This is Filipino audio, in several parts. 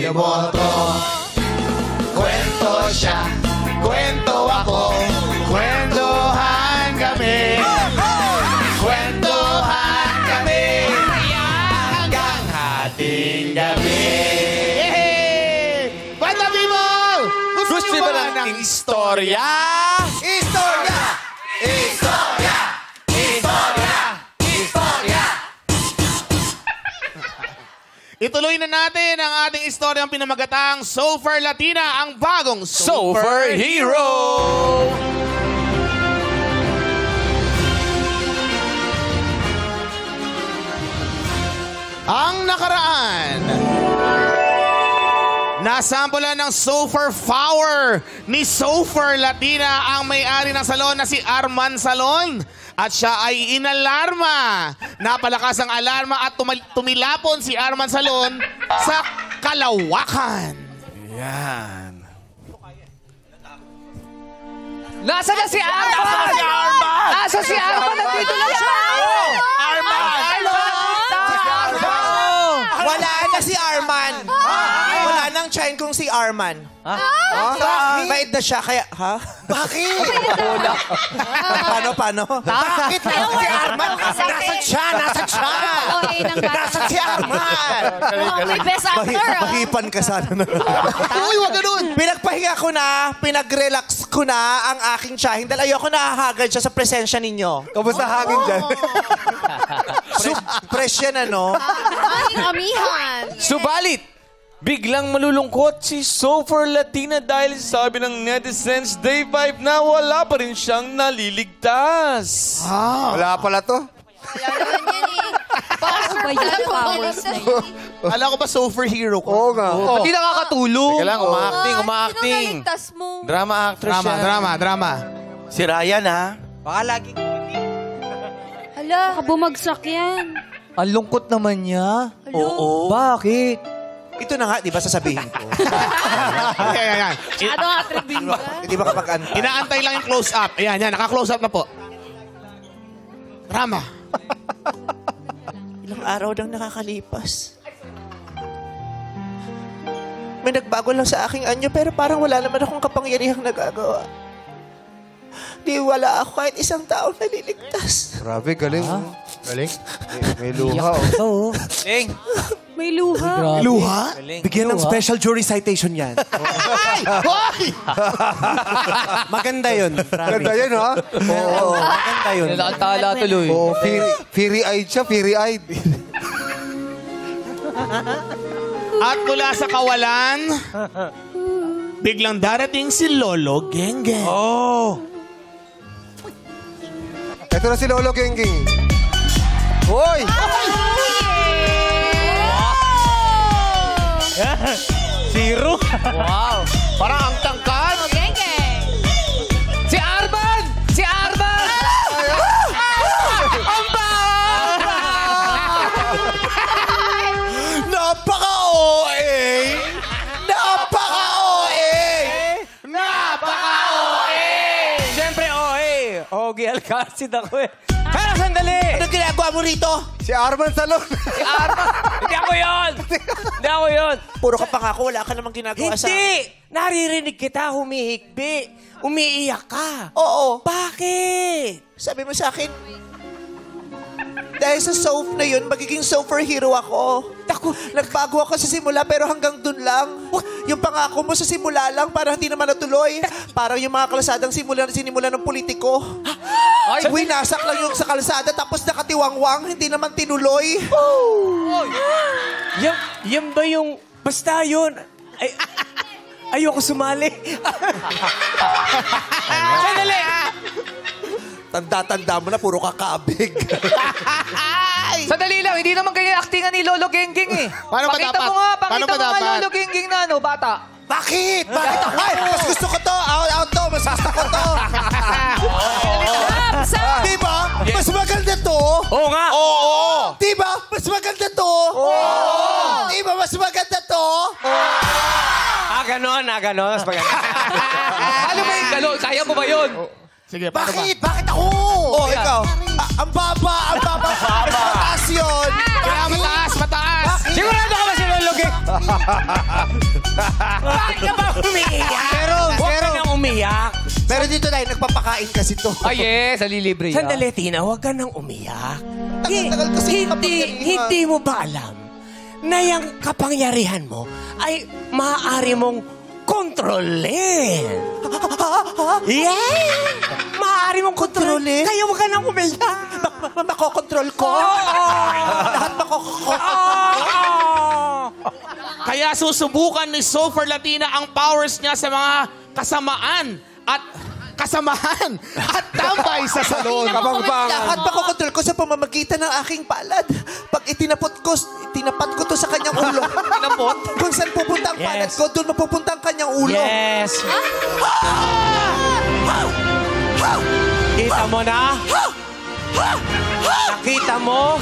iboto. Kwento siya, kwento ako, kwentuhan kami. Kwentuhan kami hanggang hating gabi. Banda people! Gusto ba ng istorya? Istorya! Istorya! Istorya! Istorya! Ituloy na natin ang ating istoryang pinamagatang Super Latina, ang bagong Super Hero! Ang nakaraan, nasampulan ng Super Power ni Super Latina ang may-ari ng salon na si Arman Salon. At siya ay inalarma. Napalakas ang alarma at tumilapon si Arman Salon sa kalawakan. Yan. Nasaan na si Arman? Nasaan si Arman? Nasaan si Arman? Nandito na siya! Arman! Wala na si Arman. Wala nang chain kung si Arman. Bait na siya, kaya... Ha? Bakit? Paano? Bakit na si Arman? Nasaan siya? Nasaan si Arman? May best actor, Mahipan ka sana na. Uy, wag ganun! Pinagpahinga ko na, pinag-relax ko na ang aking tiyahin dahil ayoko nahahagad siya sa presensya ninyo. Kamusta hangin dyan? Fresh yan, ano? Amihan. Subalit, biglang malulungkot si Super Latina dahil sabi ng netizens Day 5 na wala pa rin siyang naliligtas. Wala pala to. Wala naman yan eh. Powers na yun. Alam ko ba Super Hero ko? Oo nga. Pati nakakatulong. Teka lang, umaacting. Sino naligtas mo? Drama actress siya. Drama. Si Ryan, ha? Baka laging... Hala. Baka bumagsak yan. Ang lungkot naman niya. Oo. Bakit? Ito na nga, di ba sasabihin ko? Ayan. Ano nga, tribing ka? Di ba kapag antay? Inaantay lang yung close-up. Ayan, naka-close up na po. Drama. Ilang araw nang nakakalipas. May nagbago lang sa aking anyo pero parang wala naman akong kapangyarihang nagagawa. Di wala ako kahit isang taong naliligtas. Grabe, galing. Galing. May luha. Oh. Eng. May luha. Luha? Bigyan ng special jury citation yan. Hoy! Maganda yun. Ganda yan, ha? Oo, maganda yun. Nalakantala tuloy. Oo, fiery-eyed siya, fiery-eyed. At mula sa kawalan, biglang darating si Lolo Genggeng. Oh! Ito na si Lolo Genggeng. Hoy! Zero. Wow. Parang ang tangkad. Genge. Si Arman! Si Arman! Napaka-OA! Napaka-OA! Siyempre, Ogie Alcacid ako eh. Pero sandali! Ano ginagawa mo rito? Si Arman Salon. Si Arman! Hindi ako yun! Hindi ako yun! Puro ka pangako, wala ka namang ginagawa sa... Hindi! Naririnig kita, humihikbi. Umiiyak ka. Oo. Bakit? Sabi mo sa akin, dahil sa soap na yun, magiging superhero ako. Nagbago ako sa simula pero hanggang dun lang. Yung pangako mo sa simula lang para hindi naman natuloy. Parang yung mga kalsadang sinimula ng politiko. Winasak lang yung sa kalsada tapos nakatiwangwang, hindi naman tinuloy. Yan ba yung... Basta yun. Ayoko sumali. Sandali! Tanda-tanda mo na, puro kakabig. Sandali lang, hindi naman ganyan actingan ni Lolo Genggeng eh. Paano ba Pakita dapat? mo nga, Paano pakita ba mo nga dapat? Lolo Genggeng na bata. Bakit? Bakit ako? Ay, mas gusto ko to. Out to. Mas gusto ko to. Diba? Mas maganda to. Oo nga. Oo. Diba? Mas maganda to. Oo. Diba? Mas maganda to. Ganon. Mas maganda. Ano ba yung galo? Kaya mo ba yun? Sige, paano ba? Bakit? Bakit ako? Oh, ikaw. Ang baba. Mas mataas yun. Kaya mataas. Sigurado ka ba si Lolo Genggeng? Bakit ka ba umiiyak? Huwag ka nang umiyak. Pero dito tayo, nagpapakain kasi to. Ay, yes, alilibre yan. Sandali, Tina, huwag ka nang umiyak. Tagal-tagal kasi Hindi mo ba alam na yung kapangyarihan mo ay maaari mong kontrolin? Yeah! Maaari mong kontrolin? Kaya huwag ka nang umiyak. Makokontrol ko? Lahat Kaya susubukan ni Sofer Latina ang powers niya sa mga kasamahan at tambay sa salon. Lahat makokontrol ko sa pamamagitan ng aking palad. Pag itinapat ko to sa kanyang ulo. Tinapot? Kung saan pupunta ang palad ko, doon mapupunta ang kanyang ulo. Yes. Kita mo na? Nakita mo?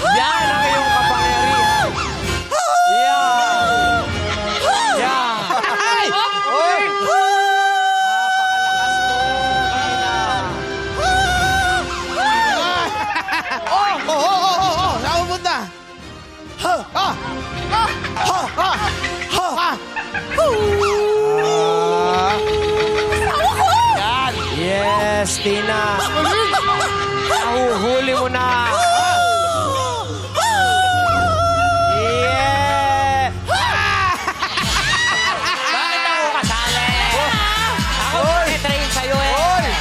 Yan ang iyong kapangyarihan. Yan. Yan. Saan pupunta? Yes, Tina. Nahuhuli mo na. Yeah. Bakit ako kasali? Ako train sa'yo eh.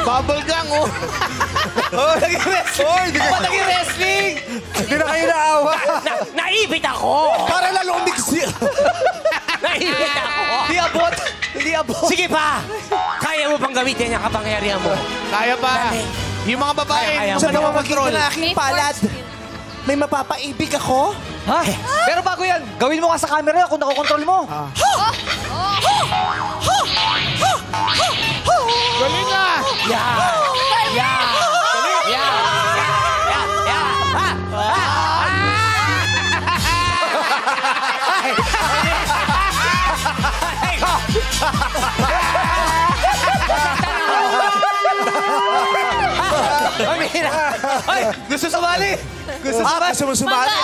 Bubble gang, oh. Naging wrestling! Hindi na kayo naawa. Naibit ako! Para lalo umigsi. Naibit ako! Hindi abot. Sige pa! Kaya mo pang gamitin yung kapangyarihan mo. Kaya pa. Dali. Yung mga babae, Kaya Sa mo na. pamamagitan ng aking palad, may mapapaibig ako? Ha? Pero bago yan, gawin mo ka sa camera kung nakokontrol mo. galing na. Yeah! Yeah! Yeah! Yeah! Yeah! Ha! Ay, gusto sumali! Gusto sumali! Gusto mo sumali?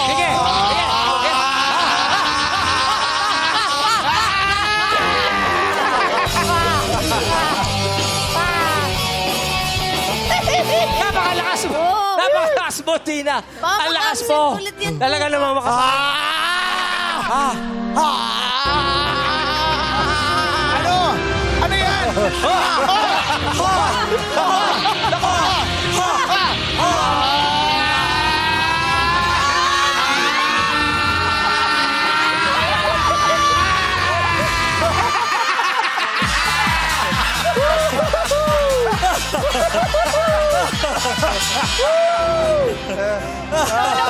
Sige! Napakalakas mo! Napakalakas mo, Tina! Ang lakas mo! Talaga naman Ano yan?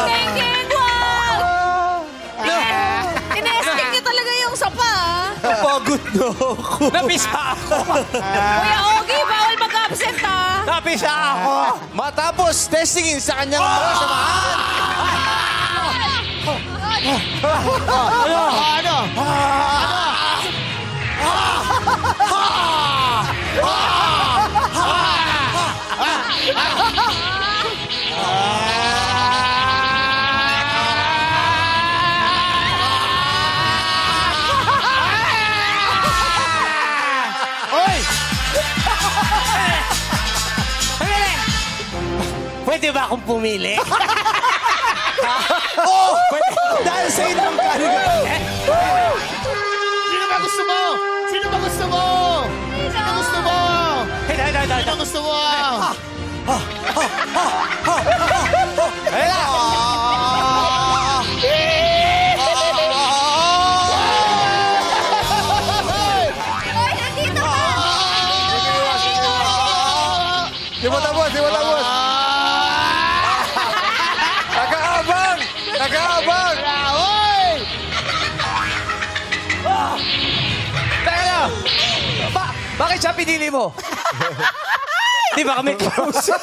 Kengkeng, wag! Tinesting niya talaga yung sapa, ah. Pagod na ako. Napisa ako! Kuya Ogie, bawal mag-absent, ah. Napisa ako! Matapos testingin sa kanyang mga samahan. Pwede ba akong pumili? Dahil sa inang kanin. Sino ba gusto mo? Sino ba gusto mo? Sino gusto mo? Sino gusto mo? Ay, nandito ka! Di mo tapos, di mo tapos. Nag-aabang! Nag-aabang! Teka lang! Bakit siya pinili mo? Di ba kami close?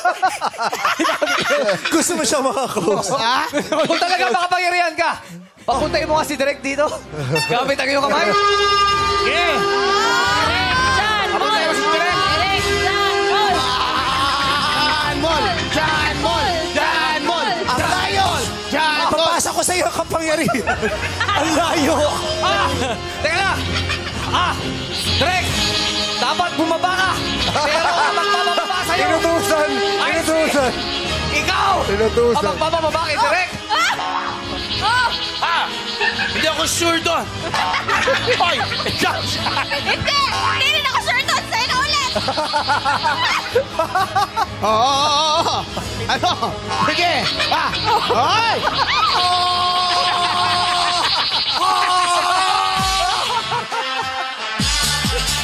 Gusto mo siya makaklose? Kung talaga makapangyarihan ka, papuntahin mo nga si Direk dito. Gamit ang iyong kamay. Yeah! John Ball! Direk, John Ball! John Ball! John Ball! John Ball! Ang layo! John Ball! Papasa ko sa iyo ang kapangyarihan. Ang layo! Teka na! Direk! Dapat bumaba ka! Pero ang magpapababa sa'yo! Inutusan! Inutusan! Ikaw! Inutusan. Ang magpapababa kay Direk! Hindi ako sure doon. Hoy! Hindi! Hindi rin ako sure doon! Sa'yo na ulit! Oo. Ano? Sige. Hoy!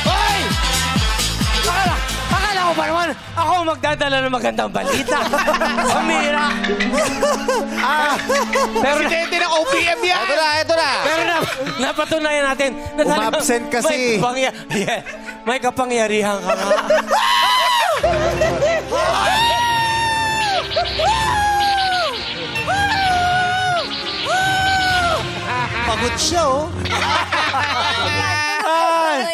Hoy! Akala ko pa naman, ako ang magdadala ng magandang balita. Samira. Pero presidente ng OPM yan. Ito na! Pero napatunayan natin na talagang Umabsent kasi. May kapangyarihan ka nga. Pagod siya, oh.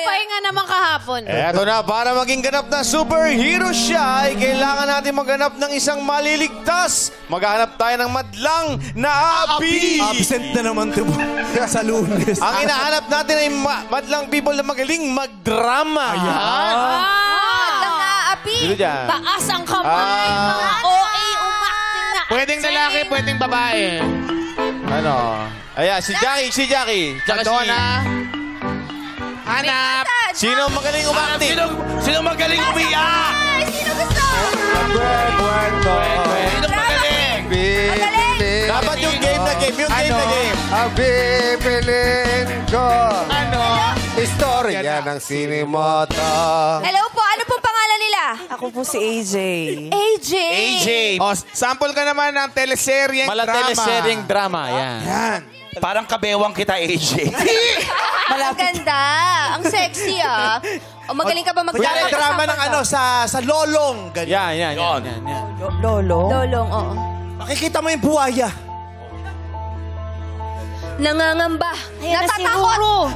Pahinga naman kahapon. Eto na, para maging ganap na superhero siya, ay kailangan natin maghanap ng isang maliligtas. Maghanap tayo ng madlang na api. Absent na naman ito sa Lunes. Ang hinahanap natin ay madlang people na magaling magdrama. Madlang naapi. Sino dyan? Taas ang kamay. Mga OA umakting na. Pwedeng lalaki, pwedeng babae. Ano? Ayan, si Jackie. Tsaka Doon si... na. Hanap. Sino magaling umakting? Sino magaling umiyak? Ay, sino gusto? Kwento! Sino magaling? Bibilin! Dapat yung game na game. Yung game na game. Ang bibilin ko! Ano? Istorya ng sinimota. Hello po, ano pong pangalan nila? Ako po si AJ. AJ. O, sample ka naman ng teleseryeng drama. Teleseryeng drama, yan. Yan. Parang kabewang kita, AJ. Ang ganda. Ang sexy, ah. O, magaling ka ba Kunyari, drama ng ano, sa lolong. Ganyan. Yan. Lolo. Lolong, oo. Makikita mo yung buhaya. Nangangamba. Ayan na si Natatakot. Ruru.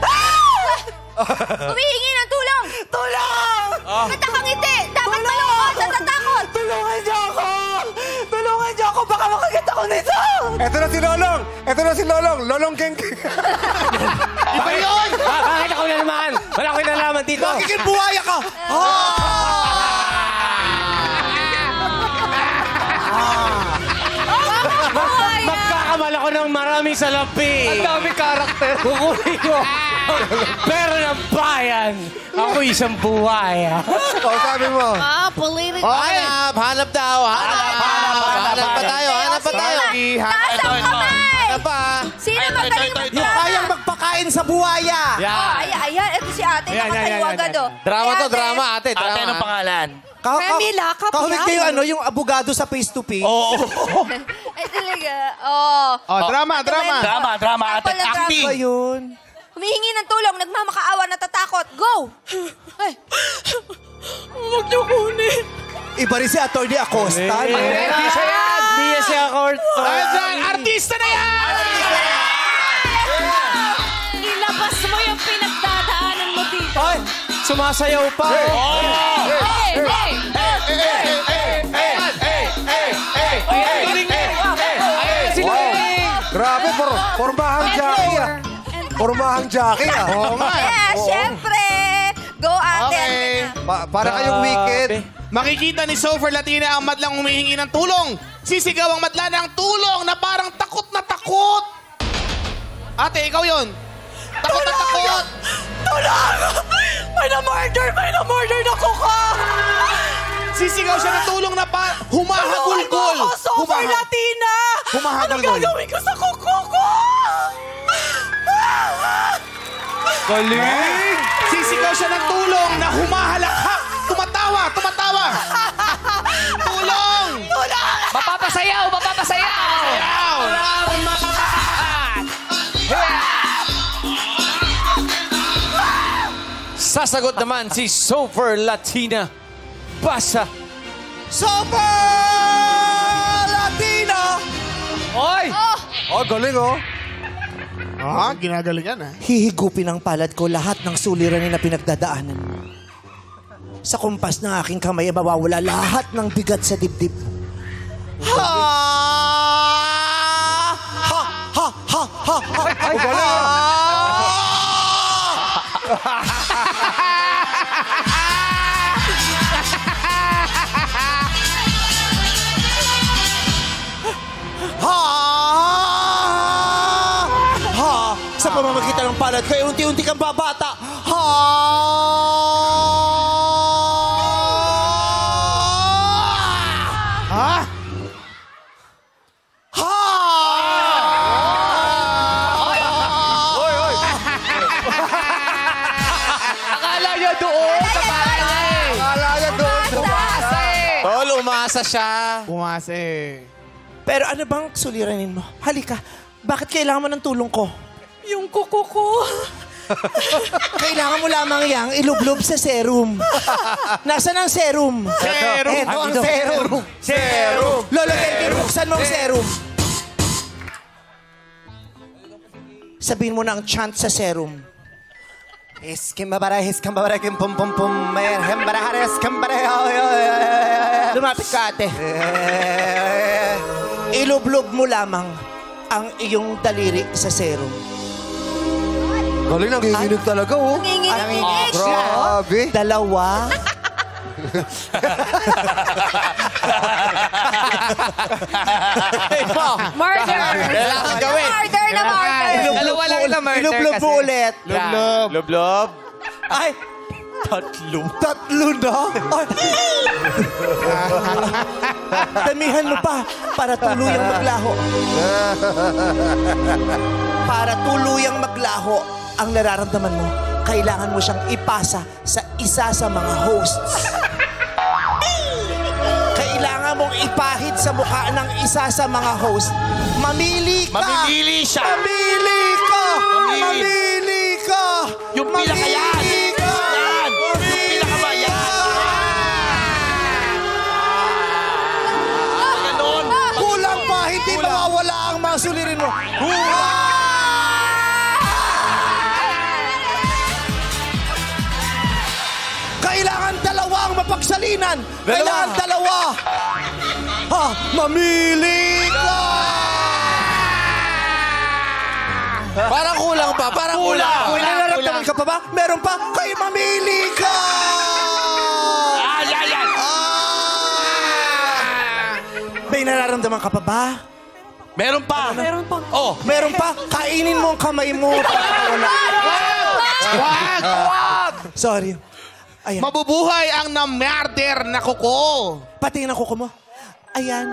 Humihingi ng tulong. Tulong! Natakangiti. Dapat malungkot. Natatakot. Tulungan niyo ako! Tulungan niyo ako! Baka makakita ko nito! Ito na si Lolong! Ito na si Lolong! Lolong Keng! Iba yun! Bakit ako na naman? Wala ko nalaman dito. Makikita buhaya ka! Magkakamal ako ng maraming salapi. Ang dami karakter. Kukunin ko. Pero ng bayan, ako isang buhay. O, sabi mo. Political. Hanap daw. Hanap pa tayo. Taas ang kamay. Hanap pa. Sino magaling Yung kayang magpakain sa buhaya! Ayan. Ito si ate. Nakatayo agad, oh. Drama to, drama, ate. Ate, Drama. anong pangalan? Camila, Kahulog kayo yung abogado sa face-to-face. Ay, talaga. Oh. O, drama. Drama, ate. Sample ng Acting. Ba yun? Humihingi ng tulong. Nagmamakaawa. Natatakot. Go! Ay. Huwag niyo kunin. Iba rin si Atty. Acosta. no? Hindi siya yan. Hindi siya court. Ayan, artista na yan! Ilabas mo yung pinagdadaanan mo dito. Ay, sumasayaw pa. Grabe, formahang Jackie ah. Formahang Jackie ah. Oo nga. Yeah, syempre. Go, ate. Okay. Para kayong wicked. Makikita ni Sofer Latina ang madlang humihingi ng tulong. Sisigaw ang madla ng tulong na parang takot na takot. Ate, ikaw yun. Takot na takot. Tulong! May na-murder na kuko! Sisigaw siya ng tulong na humahagulgol. Sofer Latina! Humahagulgol. Anong gagawin ko sa kuko ko? Galing! Sisigaw siya ng tulong na humahalakak. Tumatawa! Tulong! Mapapasayaw! Sasagot naman si Sofer Latina. Ipasa. Super Latina! Oy! Oh, galing oh. Ginagalingan ha. Hihigupin ang palad ko lahat ng suliranin na pinagdadaanan. Sa kumpas ng aking kamay ay mawawala lahat ng bigat sa dibdib. Ha! Ha! Ha! Ha! Ha! Ha! Ha! Ha! Sa pamamagitan ng palad ko, unti-unti kang babata. Ha! Ha? Ha! Akala niya doon sa bahay. Akala niya doon. Tol, umasa siya. Pumase. Pero ano bang suliranin mo? Halika, bakit kailangan mo ng tulong ko? Yung kuko ko. Kailangan mo lamang yang ilublob sa serum. Nasaan ang serum? Serum. Ito ang serum. Serum. Lolo Kelvin, buksan mo ang serum. Sabihin mo na ang chant sa serum. Lumapit ka, ate. Ilublob mo lamang ang iyong daliri sa serum. Galing, nanginginig talaga oh. Nanginginig. Grabe. Dalawa. Murder. Kailangan gawin. Murder na murder. Dalawa lang na murder Ilublob kasi. mo ulit. Lublob. Lublob. Ay! Tatlo na? Ay. Damihan mo pa para tuluyang maglaho. Para tuluyang maglaho ang nararamdaman mo, kailangan mo siyang ipasa sa isa sa mga hosts. Kailangan mong ipahid sa mukha ng isa sa mga host. Mamili ka! Mamimili siya. Mamili ka! Mamili ka! Yung pinakayan. Mamili ka! Yan. Yung pinakabayan. Ganon. Kulang pa, hindi mawawala ang mga sulirin mo. Kailangan dalawa ang mapagsalinan. Kailangan dalawa. Ha, mamili ka! Parang kulang pa, parang kulang. May nararamdaman ka pa ba? Meron pa? Kaya mamili ka! Yan. May nararamdaman ka pa ba? Meron pa. Meron pang... Oh. Meron pa? Kainin mo ang kamay mo. Wag. Sorry. Ayan. Mabubuhay ang na-murder na kuko. Patingin ang kuko mo. Ayan.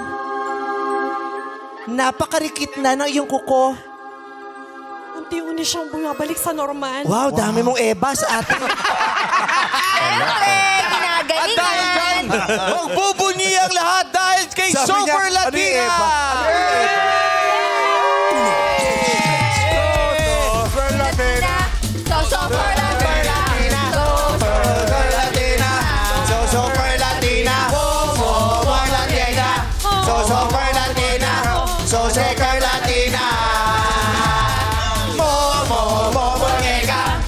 Napakarikit na ng iyong kuko. Unti-uni siyang bumabalik sa normal. Wow, dami mong ebas, ate. Siyempre, ginagalingan. Magbubunyi ang lahat dahil kay Super Latina. Super Latina. Super Latina. Super Latina. Super Latina.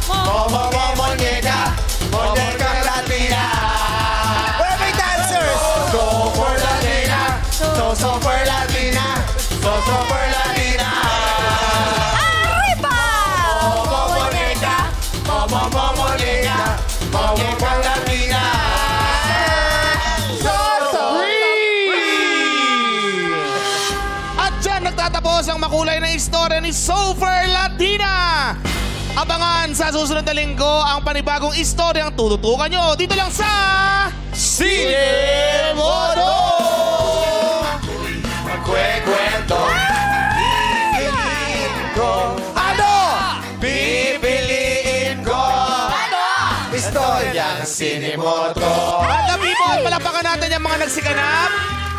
Super Latina. Super Latina. Where are my dancers? Super Latina. Super Latina. Super Latina. Arriba! Momonica. Momonica. Momonica Latina. At dyan nagtatapos ang makulay na istorya ni Super Latina. Abangan sa susunod na linggo ang panibagong istoryang tututukan nyo dito lang sa Sine Moto! Magkwekwento. Ano? Pipiliin ko. Istorya ng Sinimoto. At people, palapakan natin yung mga nagsiganap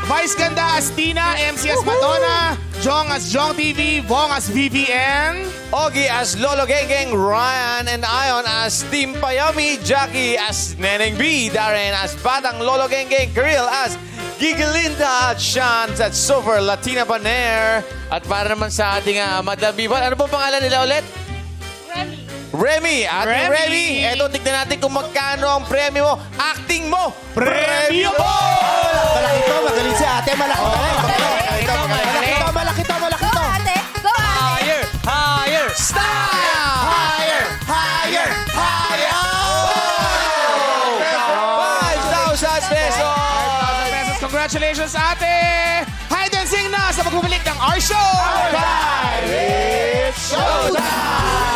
Vice Ganda as Tina, MC as Madonna, Jong as Jong TV, Vong as VVN, Ogie as Lolo Geng, Ryan and Ion as Team Payami, Jackie as Neneng B, Darren as Batang Lolo Geng, Karil as Gigalinda at Sean at Super Latina Paner. At para naman sa ating Madam Vivan, ano po pangalan nila ulit? Remy. At Remy, eto tignan natin kung magkano ang premyo mo. Acting mo, premyo mo! Malaki to, magaling si ate. Malaki to. Malaki to. Go, ate! Go, ate! Higher! Stop! Higher! 5,000 pesos! Congratulations, ate! Hide and sing na sa pagbubalik ng our show! It's showtime!